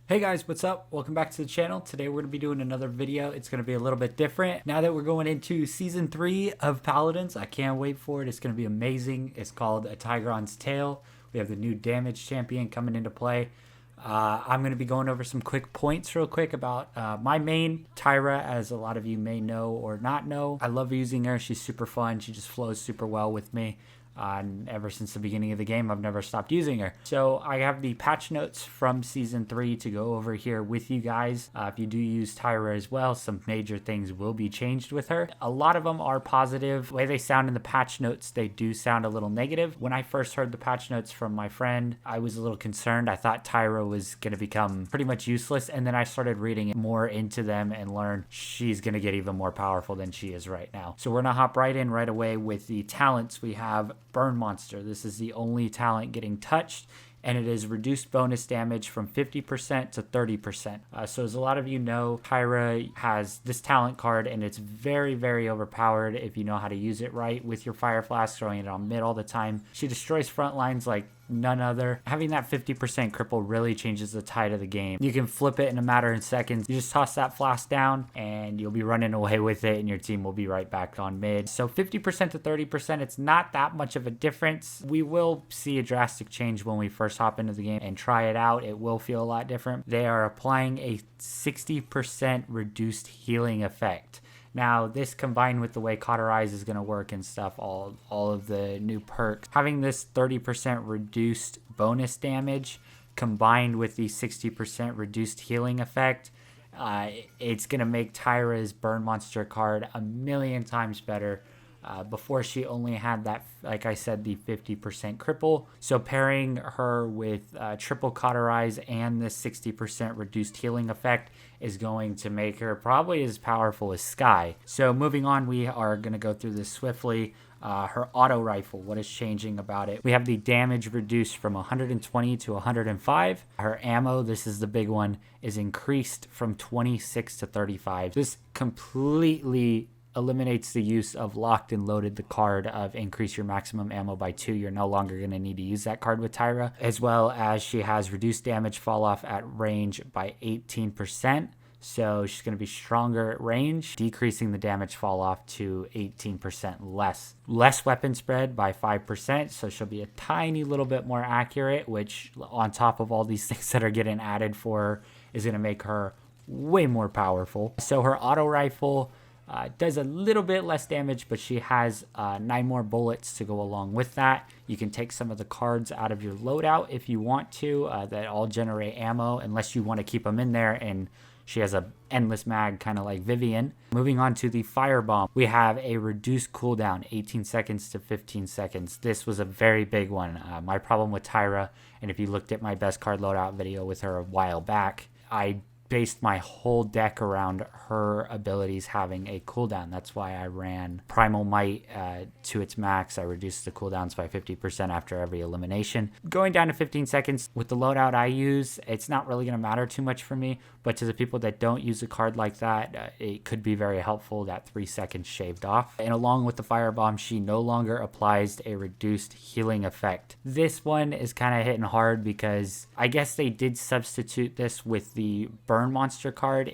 Hey guys, what's up? Welcome back to the channel. Today we're going to be doing another video. It's going to be a little bit different. Now that we're going into season 3 of Paladins, I can't wait for it. It's going to be amazing. It's called A Tigeron's Tale. We have the new damage champion coming into play. I'm going to be going over some quick points real quick about my main, Tyra, as a lot of you may know or not know. I love using her. She's super fun. She just flows super well with me. And ever since the beginning of the game, I've never stopped using her. So I have the patch notes from Season 3 to go over here with you guys. If you do use Tyra as well, some major things will be changed with her. A lot of them are positive. The way they sound in the patch notes, they do sound a little negative. When I first heard the patch notes from my friend, I was a little concerned. I thought Tyra was going to become pretty much useless. And then I started reading more into them and learned she's going to get even more powerful than she is right now. So we're going to hop right in right away with the talents. We have Burn Monster. This is the only talent getting touched, and it is reduced bonus damage from 50% to 30%. So as a lot of you know, Tyra has this talent card, and it's very, very overpowered if you know how to use it right with your Fire Flask, throwing it on mid all the time. She destroys front lines like none other. Having that 50% cripple really changes the tide of the game. You can flip it in a matter of seconds. You just toss that flask down and you'll be running away with it, and your team will be right back on mid. So 50% to 30%, it's not that much of a difference. We will see a drastic change when we first hop into the game and try it out. It will feel a lot different. They are applying a 60% reduced healing effect. Now, this combined with the way Cauterize is going to work and stuff, all of the new perks, having this 30% reduced bonus damage combined with the 60% reduced healing effect, it's going to make Tyra's Burn Monster card a million times better. Before, she only had that, like I said, the 50% cripple. So pairing her with triple Cauterize and the 60% reduced healing effect is going to make her probably as powerful as Sky. So moving on, we are going to go through this swiftly. Her auto rifle, what is changing about it? We have the damage reduced from 120 to 105. Her ammo, this is the big one, is increased from 26 to 35. This completely eliminates the use of locked and loaded, the card of increase your maximum ammo by 2. You're no longer going to need to use that card with Tyra, as well as she has reduced damage fall off at range by 18%. So she's going to be stronger at range, decreasing the damage fall off to 18% less. Less weapon spread by 5%, so she'll be a tiny little bit more accurate, which on top of all these things that are getting added for her is going to make her way more powerful. So her auto rifle does a little bit less damage, but she has 9 more bullets to go along with that. You can take some of the cards out of your loadout if you want to, that all generate ammo, unless you want to keep them in there, and she has a endless mag, kind of like Vivian. Moving on to the Firebomb, we have a reduced cooldown, 18 seconds to 15 seconds. This was a very big one. My problem with Tyra, and if you looked at my best card loadout video with her a while back, I based my whole deck around her abilities having a cooldown. That's why I ran Primal Might to its max. I reduced the cooldowns by 50% after every elimination. Going down to 15 seconds with the loadout I use, it's not really going to matter too much for me, but to the people that don't use a card like that, it could be very helpful, that 3 seconds shaved off. And along with the Firebomb, she no longer applies a reduced healing effect. This one is kind of hitting hard because I guess they did substitute this with the Burn Monster card.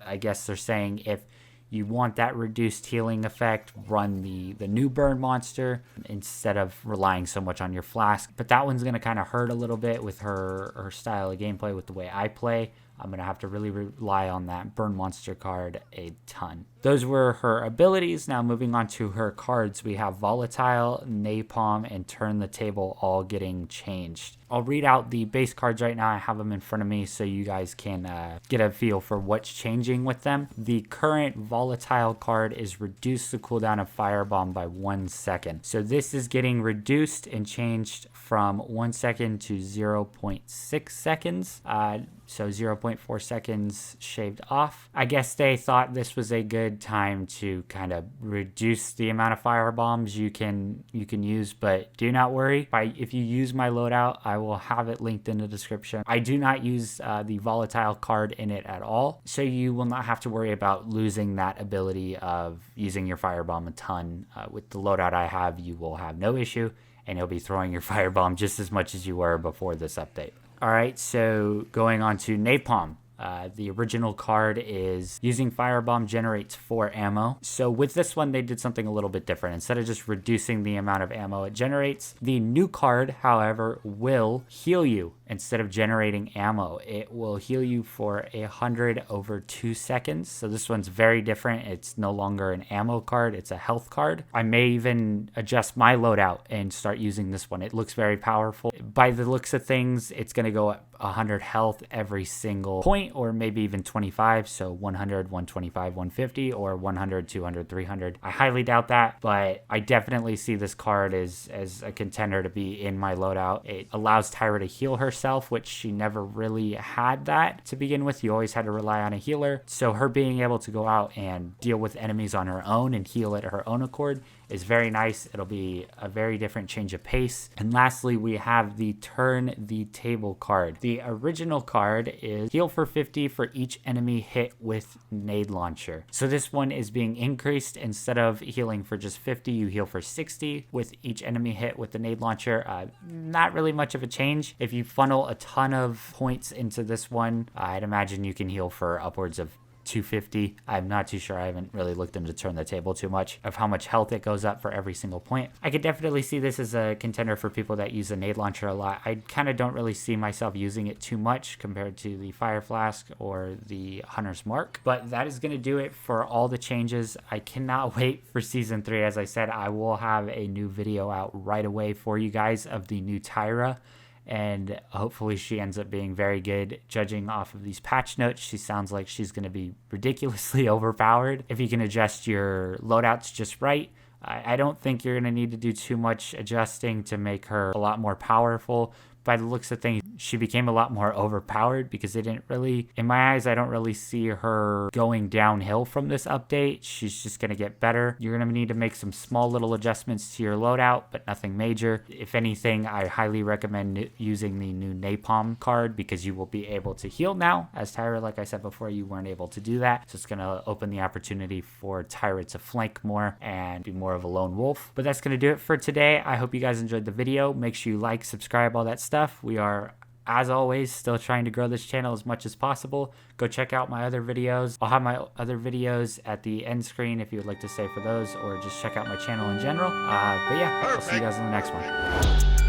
I guess they're saying if you want that reduced healing effect, run the new Burn Monster instead of relying so much on your flask. But that one's going to kind of hurt a little bit with her style of gameplay, with the way I play. I'm going to have to really rely on that Burn Monster card a ton. Those were her abilities. Now moving on to her cards, we have Volatile, Napalm, and Turn the Table all getting changed. I'll read out the base cards right now. I have them in front of me so you guys can get a feel for what's changing with them. The current Volatile card is reduce the cooldown of Firebomb by 1 second. So this is getting reduced and changed from 1 second to 0.6 seconds. So 0.4 seconds shaved off. I guess they thought this was a good time to kind of reduce the amount of fire bombs you can use, but do not worry. If you use my loadout, I will have it linked in the description. I do not use the volatile card in it at all, so you will not have to worry about losing that ability of using your firebomb a ton. With the loadout I have, you will have no issue, and you'll be throwing your firebomb just as much as you were before this update. All right, so going on to Napalm. The original card is using firebomb generates 4 ammo. So with this one, they did something a little bit different. Instead of just reducing the amount of ammo it generates, the new card, however, will heal you. Instead of generating ammo, it will heal you for 100 over 2 seconds. So this one's very different. It's no longer an ammo card, it's a health card. I may even adjust my loadout and start using this one. It looks very powerful. By the looks of things, it's going to go up 100 health every single point, or maybe even 25. So 100, 125, 150, or 100, 200, 300. I highly doubt that, but I definitely see this card as a contender to be in my loadout. It allows Tyra to heal herself, which she never really had that to begin with. You always had to rely on a healer. So her being able to go out and deal with enemies on her own and heal at her own accord is very nice. It'll be a very different change of pace. And lastly, we have the Turn the Table card. The original card is heal for 50 for each enemy hit with nade launcher. So this one is being increased. Instead of healing for just 50, you heal for 60 with each enemy hit with the nade launcher. Not really much of a change. If you funnel a ton of points into this one, I'd imagine you can heal for upwards of 250. I'm not too sure. I haven't really looked into Turn the Table too much of how much health it goes up for every single point. I could definitely see this as a contender for people that use the nade launcher a lot. I kind of don't really see myself using it too much compared to the Fire Flask or the Hunter's Mark. But that is going to do it for all the changes. I cannot wait for Season 3. As I said, I will have a new video out right away for you guys of the new Tyra. And hopefully she ends up being very good. Judging off of these patch notes, she sounds like she's going to be ridiculously overpowered. If you can adjust your loadouts just right, I don't think you're going to need to do too much adjusting to make her a lot more powerful. By the looks of things, she became a lot more overpowered because they didn't really, in my eyes, I don't really see her going downhill from this update. She's just going to get better. You're going to need to make some small little adjustments to your loadout, but nothing major. If anything, I highly recommend using the new Napalm card because you will be able to heal now. As Tyra, like I said before, you weren't able to do that. So it's going to open the opportunity for Tyra to flank more and be more of a lone wolf. But that's going to do it for today. I hope you guys enjoyed the video. Make sure you like, subscribe, all that stuff. We are, as always, still trying to grow this channel as much as possible. Go check out my other videos. I'll have my other videos at the end screen if you would like to stay for those, or just check out my channel in general. But yeah, I'll see you guys in the next one.